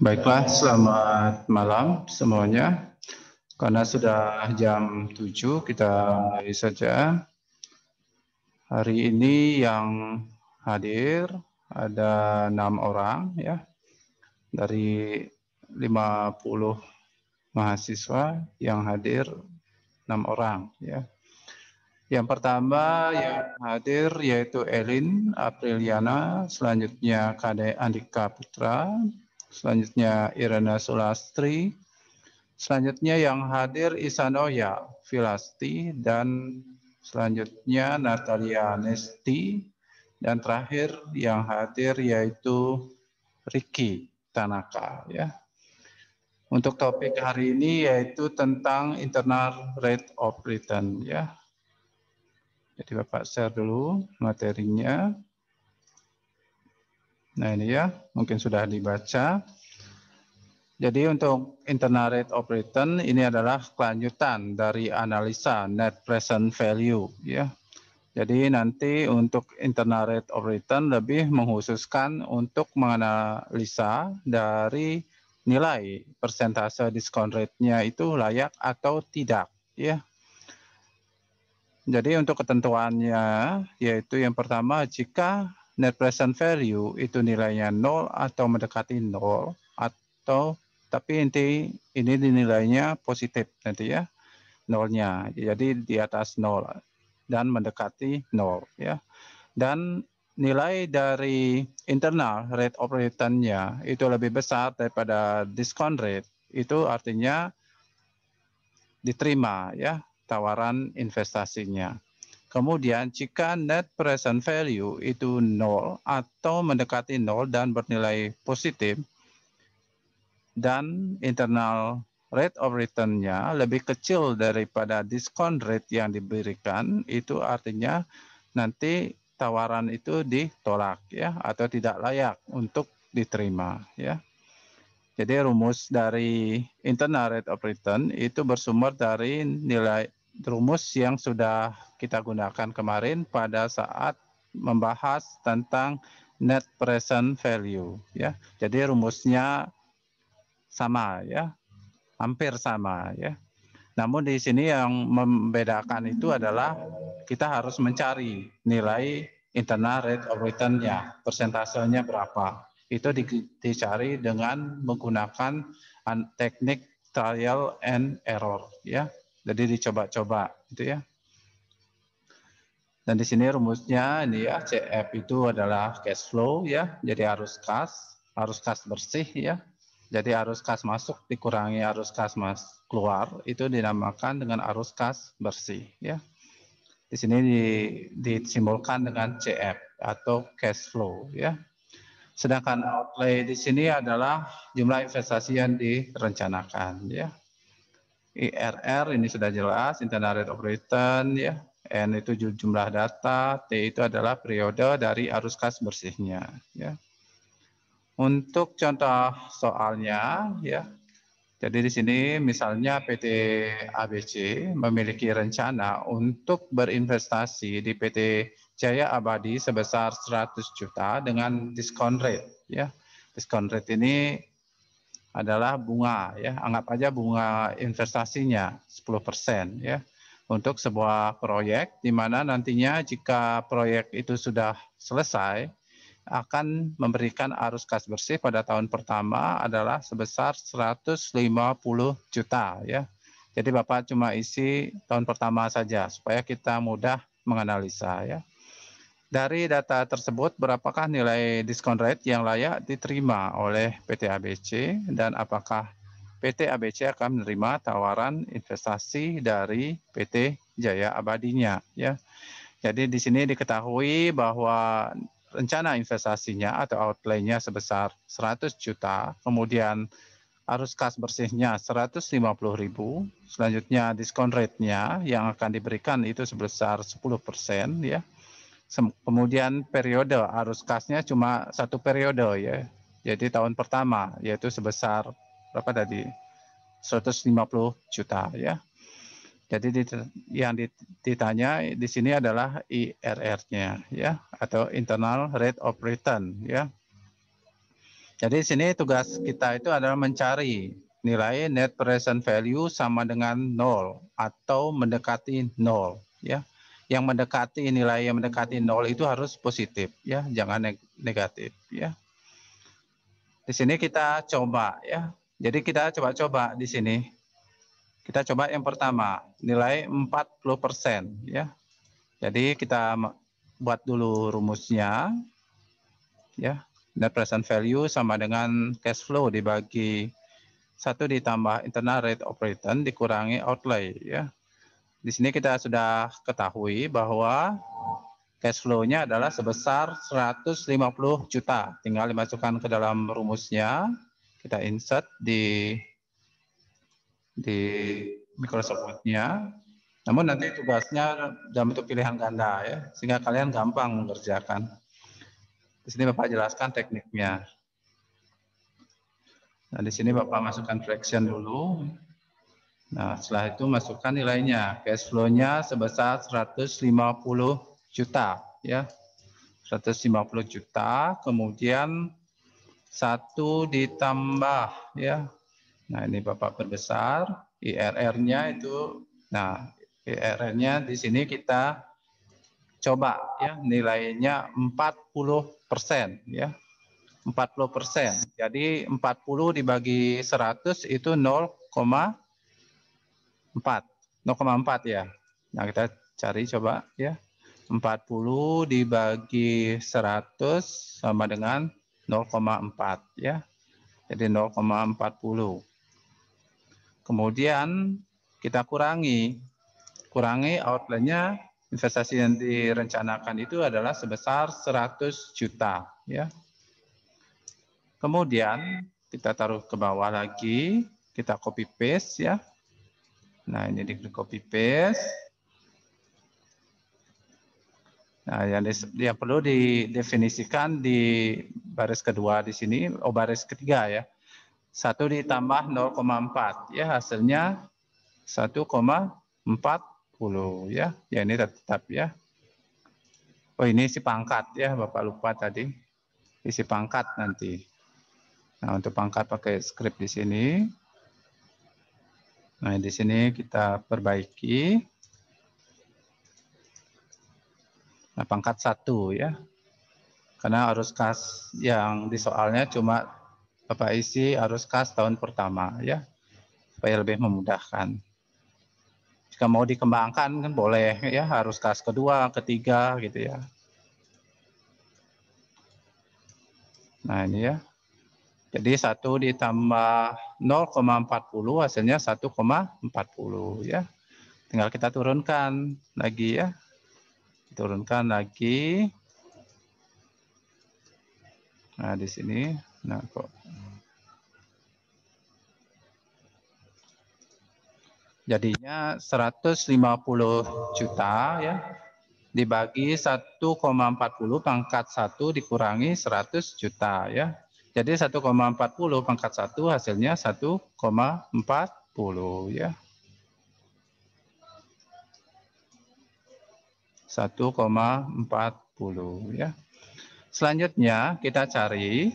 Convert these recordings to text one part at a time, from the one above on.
Baiklah, selamat malam semuanya. Karena sudah jam 7, kita mulai saja. Hari ini yang hadir ada 6 orang ya, dari 50 mahasiswa yang hadir 6 orang ya. Yang pertama yang hadir yaitu Elin Apriliana, selanjutnya Kade Andika Putra, selanjutnya Irena Sulastri, selanjutnya yang hadir Isanoya Filasti, dan selanjutnya Natalia Nesti, dan terakhir yang hadir yaitu Ricky Tanaka ya. Untuk topik hari ini yaitu tentang internal rate of return ya. Jadi Bapak share dulu materinya. Nah ini ya, mungkin sudah dibaca. Jadi untuk internal rate of return ini adalah kelanjutan dari analisa net present value ya. Jadi nanti untuk internal rate of return lebih mengkhususkan untuk menganalisa dari nilai persentase discount rate-nya itu layak atau tidak ya. Jadi untuk ketentuannya yaitu yang pertama, jika net present value itu nilainya 0 atau mendekati 0, atau tapi ini nilainya positif nanti ya, nolnya. Jadi di atas 0 dan mendekati 0 ya. Dan nilai dari internal rate of return-nya itu lebih besar daripada discount rate, itu artinya diterima ya tawaran investasinya. Kemudian jika net present value itu 0 atau mendekati 0 dan bernilai positif, dan internal rate of return-nya lebih kecil daripada discount rate yang diberikan, itu artinya nanti tawaran itu ditolak ya, atau tidak layak untuk diterima ya. Jadi rumus dari internal rate of return itu bersumber dari nilai rumus yang sudah kita gunakan kemarin pada saat membahas tentang net present value ya. Jadi rumusnya sama ya, hampir sama ya. Namun di sini yang membedakan itu adalah kita harus mencari nilai internal rate of return-nya, persentasenya berapa. Itu dicari dengan menggunakan teknik trial and error ya. Jadi dicoba-coba gitu ya. Dan di sini rumusnya ini ya, CF itu adalah cash flow ya. Jadi arus kas bersih ya. Jadi arus kas masuk dikurangi arus kas keluar, itu dinamakan dengan arus kas bersih ya. Di sini disimbolkan dengan CF atau cash flow ya. Sedangkan outlay di sini adalah jumlah investasi yang direncanakan ya. IRR ini sudah jelas, internal rate of return ya. N itu jumlah data, T itu adalah periode dari arus kas bersihnya ya. Untuk contoh soalnya ya. Jadi di sini misalnya PT ABC memiliki rencana untuk berinvestasi di PT Jaya Abadi sebesar 100 juta dengan diskon rate ya. Diskon rate ini adalah bunga ya, anggap aja bunga investasinya 10% ya. Untuk sebuah proyek di mana nantinya jika proyek itu sudah selesai akan memberikan arus kas bersih pada tahun pertama adalah sebesar 150 juta ya. Jadi Bapak cuma isi tahun pertama saja supaya kita mudah menganalisa ya. Dari data tersebut berapakah nilai diskon rate yang layak diterima oleh PT ABC dan apakah PT ABC akan menerima tawaran investasi dari PT Jaya Abadinya ya. Jadi di sini diketahui bahwa rencana investasinya atau outlay-nya sebesar 100 juta, kemudian arus kas bersihnya 150.000, selanjutnya diskon rate-nya yang akan diberikan itu sebesar 10% ya. Kemudian periode arus kasnya cuma satu periode ya. Jadi tahun pertama yaitu sebesar berapa tadi? 150 juta ya. Jadi yang ditanya di sini adalah IRR-nya ya, atau internal rate of return ya. Jadi sini tugas kita itu adalah mencari nilai net present value sama dengan 0 atau mendekati 0 ya. Yang mendekati nilai yang mendekati 0 itu harus positif ya, jangan negatif ya. Di sini kita coba ya. Jadi kita coba-coba di sini. Kita coba yang pertama, nilai 40% ya. Jadi kita buat dulu rumusnya ya. Net present value sama dengan cash flow dibagi 1 ditambah internal rate of return dikurangi outlay ya. Di sini kita sudah ketahui bahwa cash flow-nya adalah sebesar 150 juta. Tinggal dimasukkan ke dalam rumusnya. Kita insert di Microsoft Word-nya. Namun nanti tugasnya dalam bentuk pilihan ganda ya, sehingga kalian gampang mengerjakan. Di sini Bapak jelaskan tekniknya. Nah, di sini Bapak masukkan fraction dulu. Nah, setelah itu masukkan nilainya. Cash flow-nya sebesar 150 juta ya. 150 juta, kemudian 1 ditambah ya. Nah, ini Bapak perbesar, IRR-nya itu. Nah, IRR-nya di sini kita coba ya, nilainya 40% ya. 40%. Jadi 40 dibagi 100 itu 0,4 ya. Nah, kita cari coba ya. 40 dibagi 100 sama dengan 0,4 ya. Jadi 0,40. Kemudian kita kurangi outline-nya, investasi yang direncanakan itu adalah sebesar 100 juta ya. Kemudian kita taruh ke bawah lagi, kita copy paste ya. Nah, ini di copy paste. Nah, yang perlu didefinisikan di baris kedua di sini, baris ketiga ya. 1 ditambah 0,4 ya, hasilnya 1,40 ya. Ya, ini tetap ya. Oh, ini isi pangkat ya, Bapak lupa tadi. Isi pangkat nanti. Nah, untuk pangkat pakai script di sini. Nah, di sini kita perbaiki. Nah, pangkat 1 ya. Karena arus kas yang di soalnya cuma Bapak isi arus kas tahun pertama ya. Supaya lebih memudahkan. Jika mau dikembangkan kan boleh ya, arus kas kedua, ketiga gitu ya. Nah, ini ya. Jadi 1 ditambah 0,40 hasilnya 1,40 ya. Tinggal kita turunkan lagi ya. Turunkan lagi. Nah, di sini. Nah, kok. Jadinya 150 juta ya. Dibagi 1,40 pangkat 1 dikurangi 100 juta ya. Jadi 1,40 pangkat 1 hasilnya 1,40 ya. 1,40 ya. Selanjutnya kita cari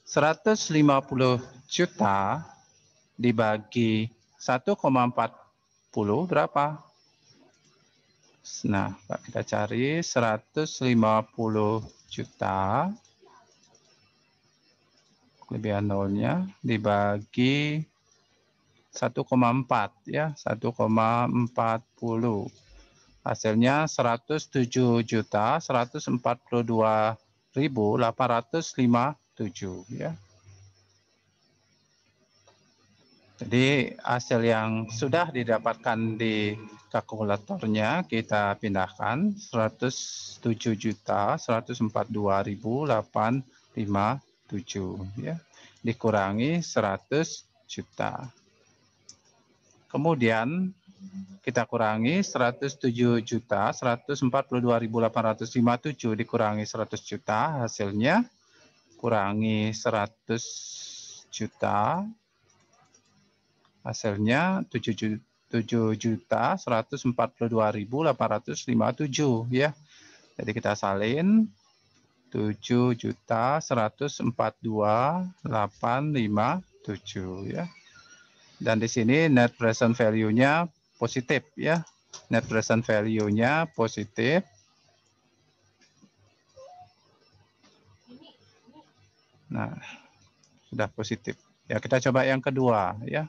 150 juta dibagi 1,40 berapa? Nah, kita cari 150 juta kelebihan nolnya dibagi 1,4 ya, 1,40. Hasilnya 107.142.857 ya. Jadi hasil yang sudah didapatkan di kalkulatornya kita pindahkan 107.142.857 ya, dikurangi 100 juta. Kemudian kita kurangi 107.142.857 dikurangi 100 juta, hasilnya kurangi 100 juta, hasilnya 7.142.857 ya. Jadi kita salin 7.142.857 ya. Dan di sini net present value-nya positif ya. Net present value-nya positif. Nah, sudah positif. Ya, kita coba yang kedua ya.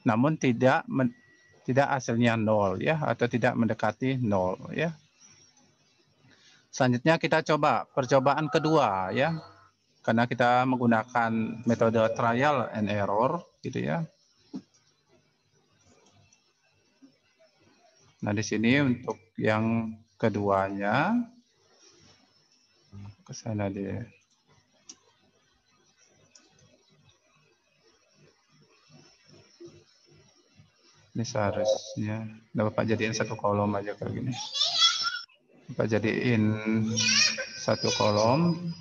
Namun tidak hasilnya 0 ya, atau tidak mendekati 0 ya. Selanjutnya kita coba percobaan kedua ya. Karena kita menggunakan metode trial and error gitu ya. Nah, di sini untuk yang keduanya ke sana deh. Ini seharusnya Bapak jadiin satu kolom aja kayak gini. Bapak jadiin satu kolom.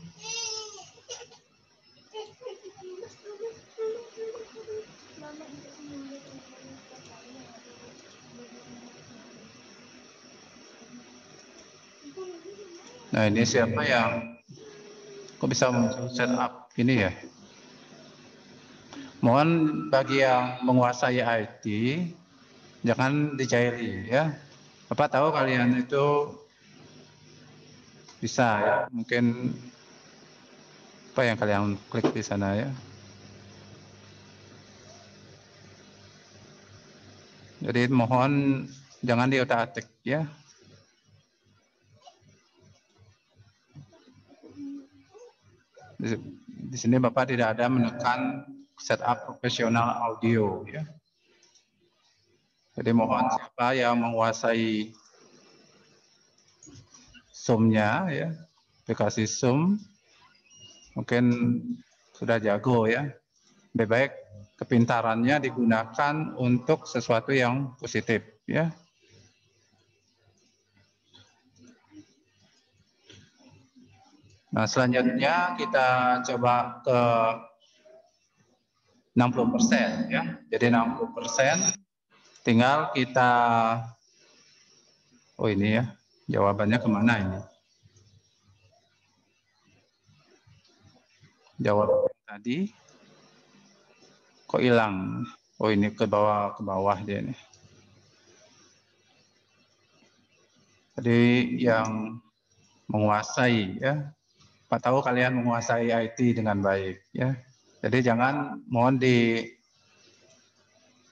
Nah, ini siapa yang kok bisa muncul setup ini ya? Mohon bagi yang menguasai IT jangan dicairi ya. Bapak tahu kalian itu bisa ya, mungkin apa yang kalian klik di sana ya. Jadi mohon jangan diotak-atik ya. Di sini Bapak tidak ada menekan setup profesional audio ya. Jadi mohon siapa yang menguasai Zoom-nya ya, aplikasi Zoom mungkin sudah jago ya. Lebih baik kepintarannya digunakan untuk sesuatu yang positif ya. Nah, selanjutnya kita coba ke 60% ya. Jadi 60% tinggal kita, oh ini ya, jawabannya kemana ini? Jawaban tadi kok hilang? Oh ini ke bawah dia nih. Jadi yang menguasai ya, Pak tahu kalian menguasai IT dengan baik ya. Jadi jangan mohon di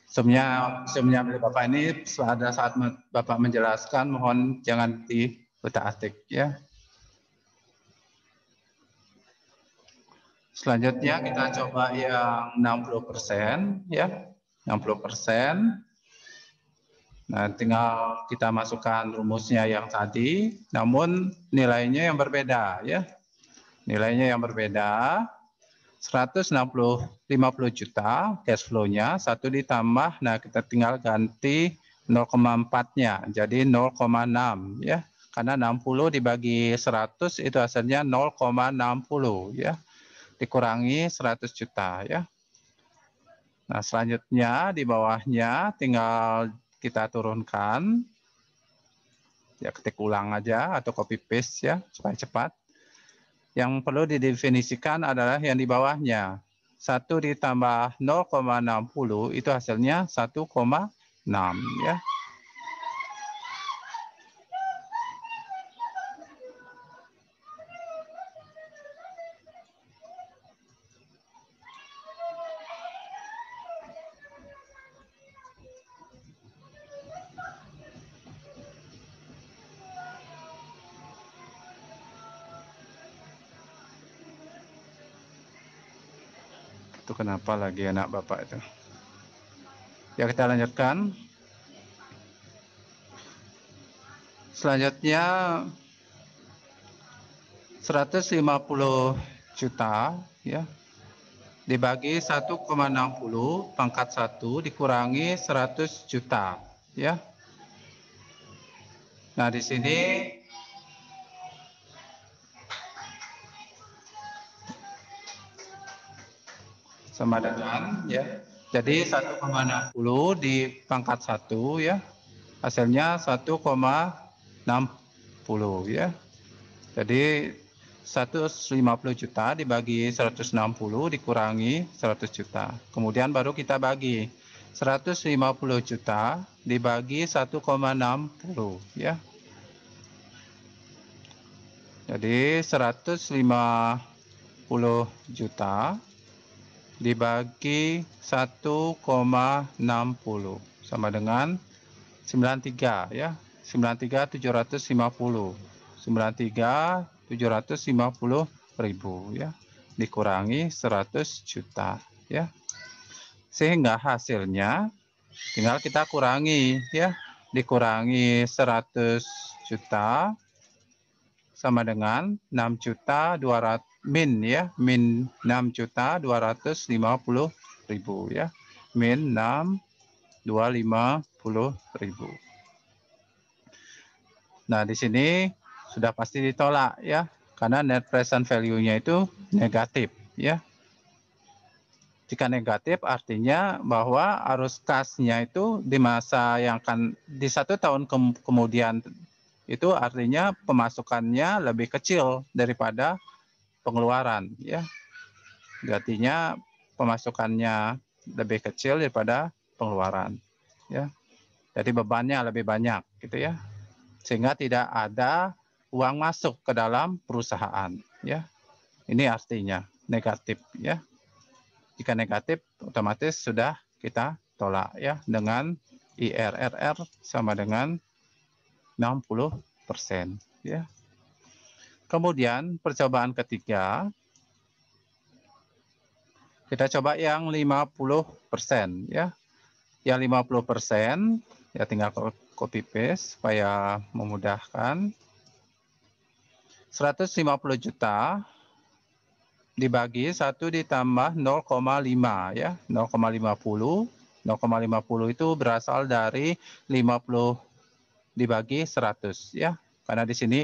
Zoom-nya milik Bapak ini pada saat Bapak menjelaskan mohon jangan diutak-atik ya. Selanjutnya kita coba yang 60% ya. 60%. Nah, tinggal kita masukkan rumusnya yang tadi, namun nilainya yang berbeda ya. Nilainya yang berbeda. 50 juta cash flow-nya, 1 ditambah, nah kita tinggal ganti 0,4-nya, jadi 0,6 ya. Karena 60 dibagi 100 itu hasilnya 0,60 ya. Dikurangi 100 juta ya. Nah, selanjutnya di bawahnya tinggal kita turunkan. Ya, ketik ulang aja atau copy paste ya supaya cepat. Yang perlu didefinisikan adalah yang di bawahnya. 1 ditambah 0,60 itu hasilnya 1,6 ya. Itu kenapa lagi anak Bapak itu. Ya, kita lanjutkan. Selanjutnya 150 juta ya. Dibagi 1,60 pangkat 1 dikurangi 100 juta ya. Nah, di sini sama dengan ya. Jadi 1,60 di pangkat 1 ya. Hasilnya 1,60 ya. Jadi 150 juta dibagi 160 dikurangi 100 juta. Kemudian baru kita bagi 150 juta dibagi 1,60 ya. Jadi 150 juta dibagi 1,60 sama dengan 93 ya. 93.750. 93.750 ribu ya. Dikurangi 100 juta ya. Sehingga hasilnya tinggal kita kurangi ya. Dikurangi 100 juta sama dengan 6.200 min ya, min 6.250.000 ya, min 6.250.000. Nah, di sini sudah pasti ditolak ya, karena net present value-nya itu negatif ya. Jika negatif artinya bahwa arus kasnya itu di masa yang akan di 1 tahun kemudian itu artinya pemasukannya lebih kecil daripada pengeluaran ya. Artinya pemasukannya lebih kecil daripada pengeluaran ya. Jadi bebannya lebih banyak gitu ya. Sehingga tidak ada uang masuk ke dalam perusahaan ya. Ini artinya negatif ya. Jika negatif otomatis sudah kita tolak ya dengan IRRR sama dengan 60% ya. Kemudian percobaan ketiga kita coba yang 50% ya. Yang 50% ya tinggal copy paste supaya memudahkan. 150 juta dibagi 1 ditambah 0,5 ya. 0,50. 0,50 itu berasal dari 50 dibagi 100 ya. Karena di sini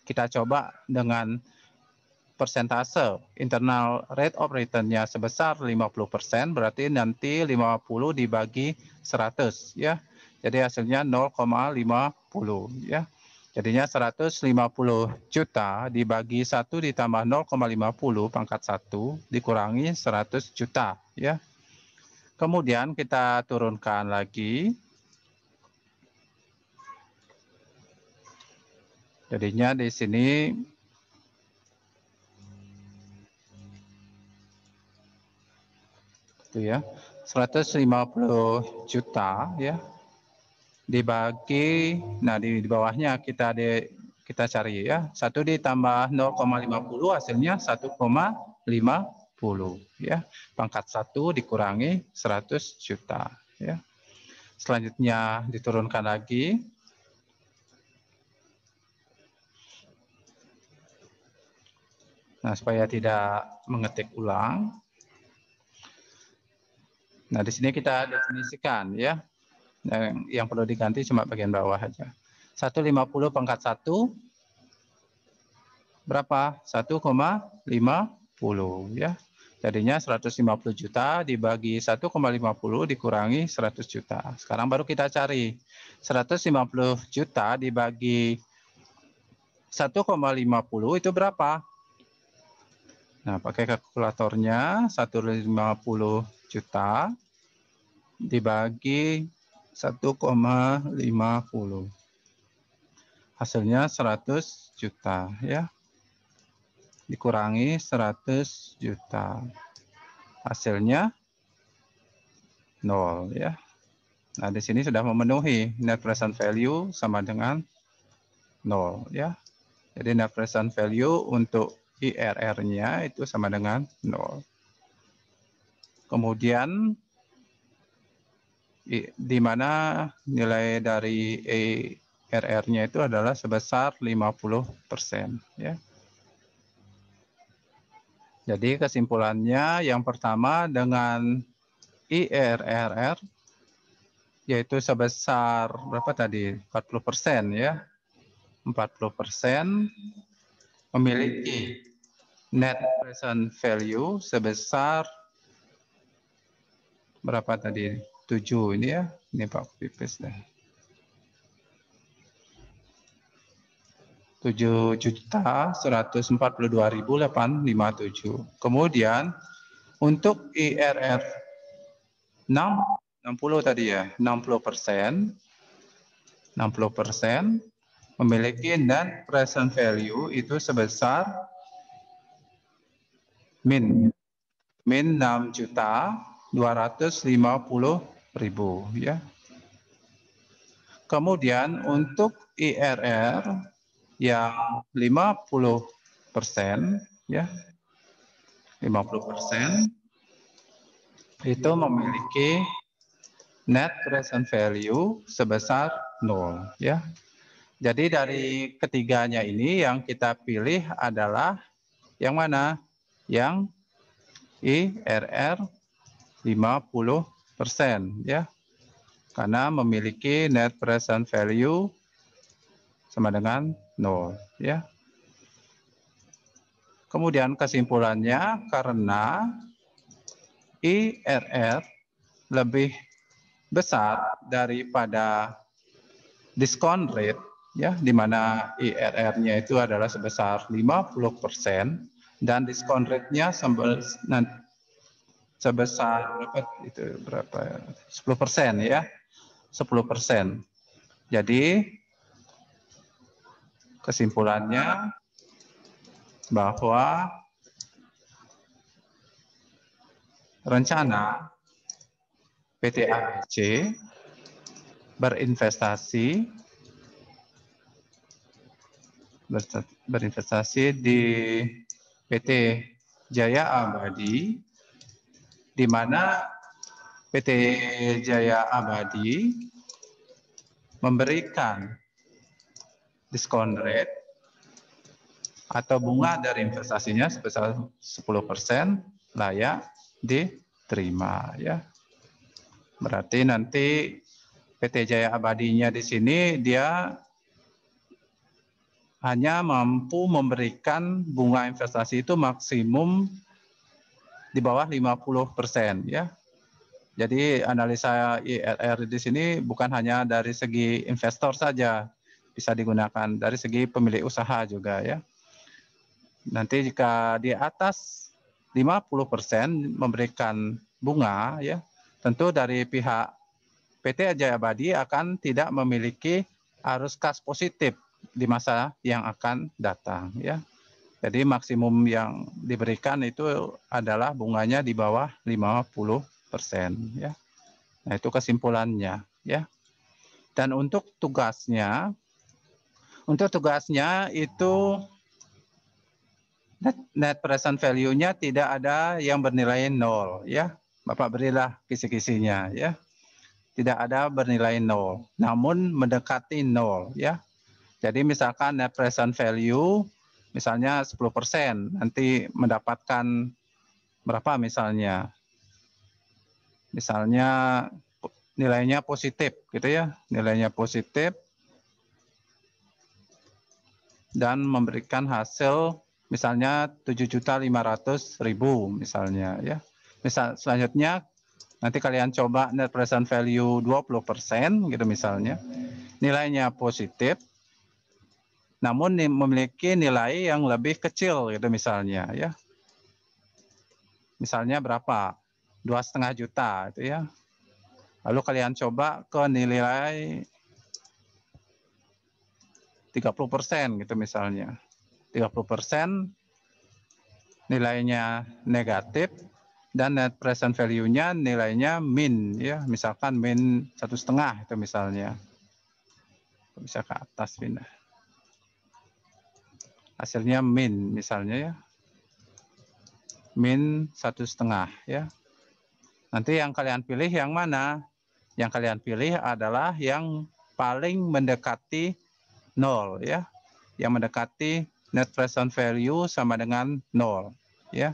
kita coba dengan persentase internal rate of return-nya sebesar 50%, berarti nanti 50 dibagi 100 ya. Jadi hasilnya 0,50 ya. Jadinya 150 juta dibagi 1 ditambah 0,50 pangkat 1 dikurangi 100 juta ya. Kemudian kita turunkan lagi. Jadinya di sini itu ya, 150 juta ya dibagi, nah di bawahnya kita cari ya, 1 ditambah 0,50 hasilnya 1,50 ya. Pangkat 1 dikurangi 100 juta ya. Selanjutnya diturunkan lagi. Nah, supaya tidak mengetik ulang. Nah, di sini kita definisikan ya. Yang perlu diganti cuma bagian bawah aja. 150 pangkat 1 berapa? 1,50 ya. Jadinya 150 juta dibagi 1,50 dikurangi 100 juta. Sekarang baru kita cari 150 juta dibagi 1,50 itu berapa? Nah, pakai kalkulatornya 150 juta dibagi 1,50. Hasilnya 100 juta ya. Dikurangi 100 juta. Hasilnya 0 ya. Nah, di sini sudah memenuhi net present value sama dengan 0 ya. Jadi net present value untuk IRR-nya itu sama dengan 0. Kemudian di mana nilai dari IRR-nya itu adalah sebesar 50% ya. Jadi kesimpulannya yang pertama dengan IRR yaitu sebesar berapa tadi? 40% ya. 40% memiliki net present value sebesar berapa tadi? 7 ini ya. Ini Pak copy paste deh. 7.142.857. Kemudian untuk IRR 60 tadi ya, 60%, 60% memiliki net present value itu sebesar min 6.250.000 ya. Kemudian untuk IRR yang 50% ya, 50% itu memiliki net present value sebesar 0 ya. Jadi dari ketiganya ini yang kita pilih adalah yang mana? Yang IRR 50% ya. Karena memiliki net present value sama dengan 0 ya. Kemudian kesimpulannya karena IRR lebih besar daripada discount rate ya, di mana IRR-nya itu adalah sebesar 50% dan discount rate-nya sebesar berapa? 10% ya. 10%. Jadi kesimpulannya bahwa rencana PT ABC berinvestasi di PT Jaya Abadi, di mana PT Jaya Abadi memberikan diskon rate atau bunga dari investasinya sebesar 10% layak diterima ya. Berarti nanti PT Jaya Abadinya di sini dia hanya mampu memberikan bunga investasi itu maksimum di bawah 50% ya. Jadi analisa IRR di sini bukan hanya dari segi investor saja, bisa digunakan dari segi pemilik usaha juga ya. Nanti jika di atas 50% memberikan bunga ya, tentu dari pihak PT Jaya Abadi akan tidak memiliki arus kas positif di masa yang akan datang ya. Jadi maksimum yang diberikan itu adalah bunganya di bawah 50% ya. Nah, itu kesimpulannya ya. Dan untuk tugasnya itu net present value-nya tidak ada yang bernilai 0 ya. Bapak berilah kisi-kisinya ya. Tidak ada bernilai 0, namun mendekati 0 ya. Jadi misalkan net present value misalnya 10%, nanti mendapatkan berapa misalnya? Misalnya nilainya positif gitu ya, nilainya positif dan memberikan hasil misalnya 7.500.000 misalnya ya. Misal selanjutnya nanti kalian coba net present value 20% gitu misalnya. Nilainya positif namun memiliki nilai yang lebih kecil gitu misalnya ya. Misalnya berapa? 2,5 juta itu ya. Lalu kalian coba ke nilai 30% gitu misalnya. 30% nilainya negatif dan net present value-nya nilainya min ya, misalkan min 1,5 itu misalnya. Bisa ke atas pindah. Hasilnya min misalnya ya. Min 1,5 ya. Nanti yang kalian pilih yang mana? Yang kalian pilih adalah yang paling mendekati 0 ya. Yang mendekati net present value sama dengan 0 ya.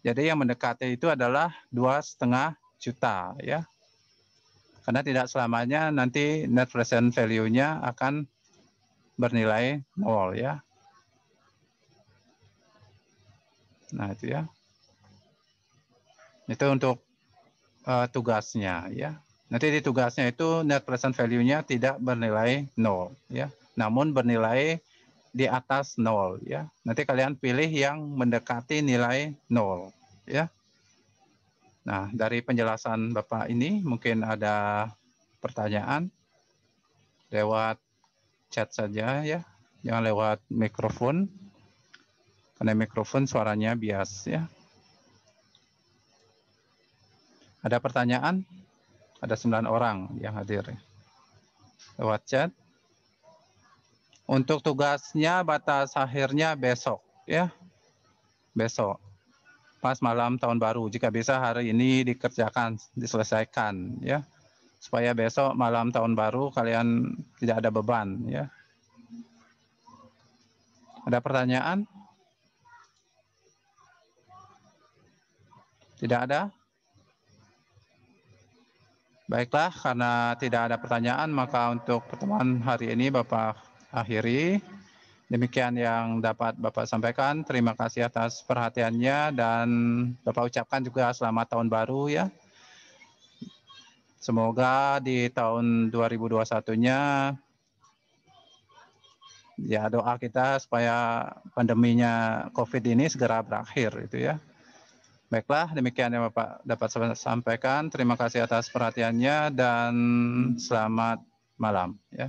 Jadi yang mendekati itu adalah 2,5 juta ya. Karena tidak selamanya nanti net present value-nya akan bernilai 0 ya. Nah, itu ya. Itu untuk tugasnya ya. Nanti di tugasnya itu net present value-nya tidak bernilai 0 ya. Namun bernilai di atas 0 ya. Nanti kalian pilih yang mendekati nilai 0 ya. Nah, dari penjelasan Bapak ini mungkin ada pertanyaan lewat chat saja ya. Jangan lewat mikrofon. Karena mikrofon suaranya bias ya. Ada pertanyaan? Ada 9 orang yang hadir lewat chat. Untuk tugasnya batas akhirnya besok ya. Besok pas malam tahun baru. Jika bisa hari ini dikerjakan, diselesaikan ya. Supaya besok malam tahun baru kalian tidak ada beban ya. Ada pertanyaan? Tidak ada? Baiklah, karena tidak ada pertanyaan, maka untuk pertemuan hari ini Bapak akhiri. Demikian yang dapat Bapak sampaikan. Terima kasih atas perhatiannya dan Bapak ucapkan juga selamat tahun baru ya. Semoga di tahun 2021-nya ya doa kita supaya pandeminya COVID ini segera berakhir itu ya. Baiklah, demikian yang Bapak dapat sampaikan. Terima kasih atas perhatiannya dan selamat malam ya.